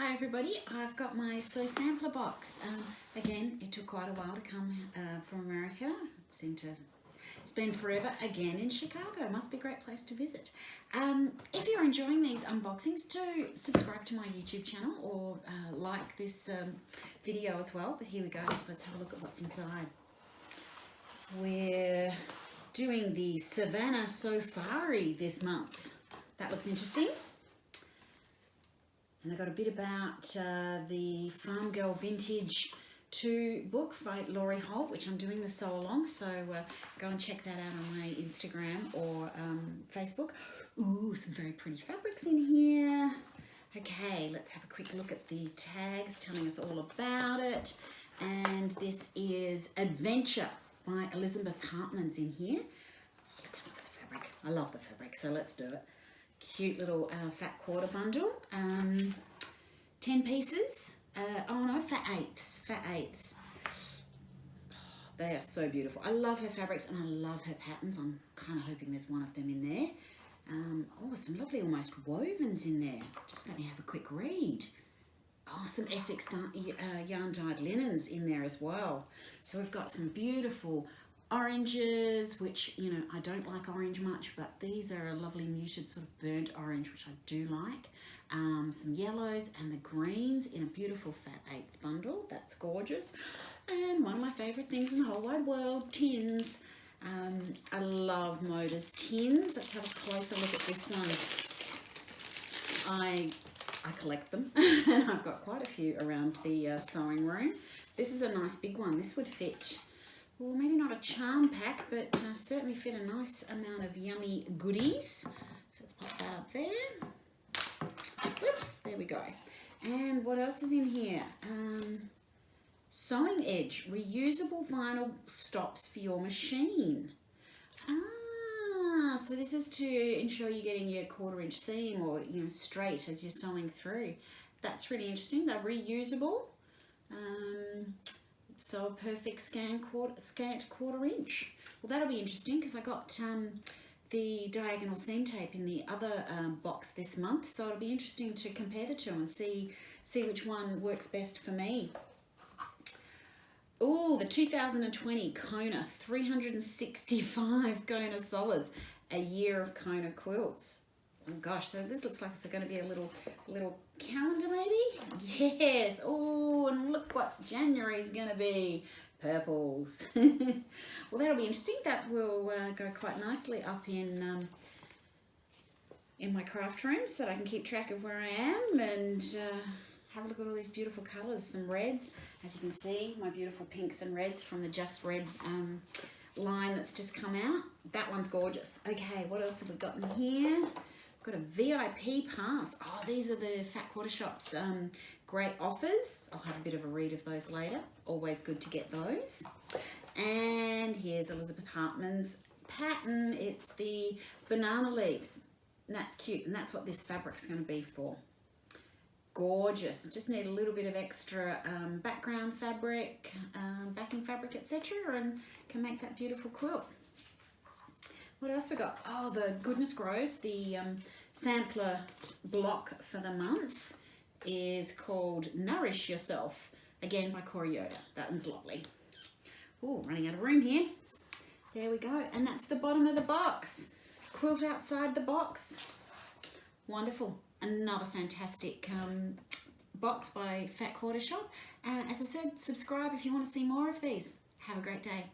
Hi everybody, I've got my soy sampler box. Again, it took quite a while to come from America. It's been forever. Again in Chicago, must be a great place to visit. If you're enjoying these unboxings, do subscribe to my YouTube channel or like this video as well. But here we go, let's have a look at what's inside. We're doing the Savannah Safari this month. That looks interesting. And I got a bit about the Farm Girl Vintage 2 book by Laurie Holt, which I'm doing the sew along, so go and check that out on my Instagram or Facebook. Ooh, some very pretty fabrics in here. Okay, let's have a quick look at the tags telling us all about it. And this is Adventure by Elizabeth Hartman's in here. Let's have a look at the fabric. I love the fabric, so let's do it. Cute little fat quarter bundle, 10 pieces, oh no, fat eighths. Oh, they are so beautiful. I love her fabrics and I love her patterns. I'm kind of hoping there's one of them in there. Oh, some lovely almost wovens in there. Just let me have a quick read. Oh, some Essex yarn dyed linens in there as well. So we've got some beautiful oranges, which, you know, I don't like orange much, but these are a lovely muted sort of burnt orange, which I do like. Some yellows and the greens in a beautiful fat eighth bundle. That's gorgeous. And one of my favorite things in the whole wide world, tins. I love Moda's tins. Let's have a closer look at this one. I collect them. I've got quite a few around the sewing room. This is a nice big one. This would fit, well, maybe not a charm pack, but certainly fit a nice amount of yummy goodies. So let's pop that up there. Whoops, there we go. And what else is in here? Sewing edge, reusable vinyl stops for your machine. So this is to ensure you're getting your 1/4 inch seam or, you know, straight as you're sewing through. That's really interesting. They're reusable. So a perfect scant 1/4 inch. Well, that'll be interesting because I got the diagonal seam tape in the other box this month. So it'll be interesting to compare the two and see which one works best for me. Oh, the 2020 Kona 365 Kona solids, a year of Kona quilts. Oh gosh, so this looks like it's going to be a little calendar maybe? Yes. Oh, and look what January is going to be. Purples. Well, that'll be interesting. That will go quite nicely up in my craft room so that I can keep track of where I am and have a look at all these beautiful colours. Some reds, as you can see, my beautiful pinks and reds from the Just Red line that's just come out. That one's gorgeous. Okay, what else have we got in here? Got a VIP pass. Oh, these are the Fat Quarter Shop's great offers. I'll have a bit of a read of those later. Always good to get those. And here's Elizabeth Hartman's pattern. It's the banana leaves. And that's cute. And that's what this fabric's going to be for. Gorgeous. Just need a little bit of extra background fabric, backing fabric, etc. and can make that beautiful quilt. What else we got? Oh, the Goodness Grows, the sampler block for the month is called Nourish Yourself, again by Corey Yoder. That one's lovely. Oh, running out of room here. There we go. And that's the bottom of the box. Quilt outside the box. Wonderful. Another fantastic box by Fat Quarter Shop. As I said, subscribe if you want to see more of these. Have a great day.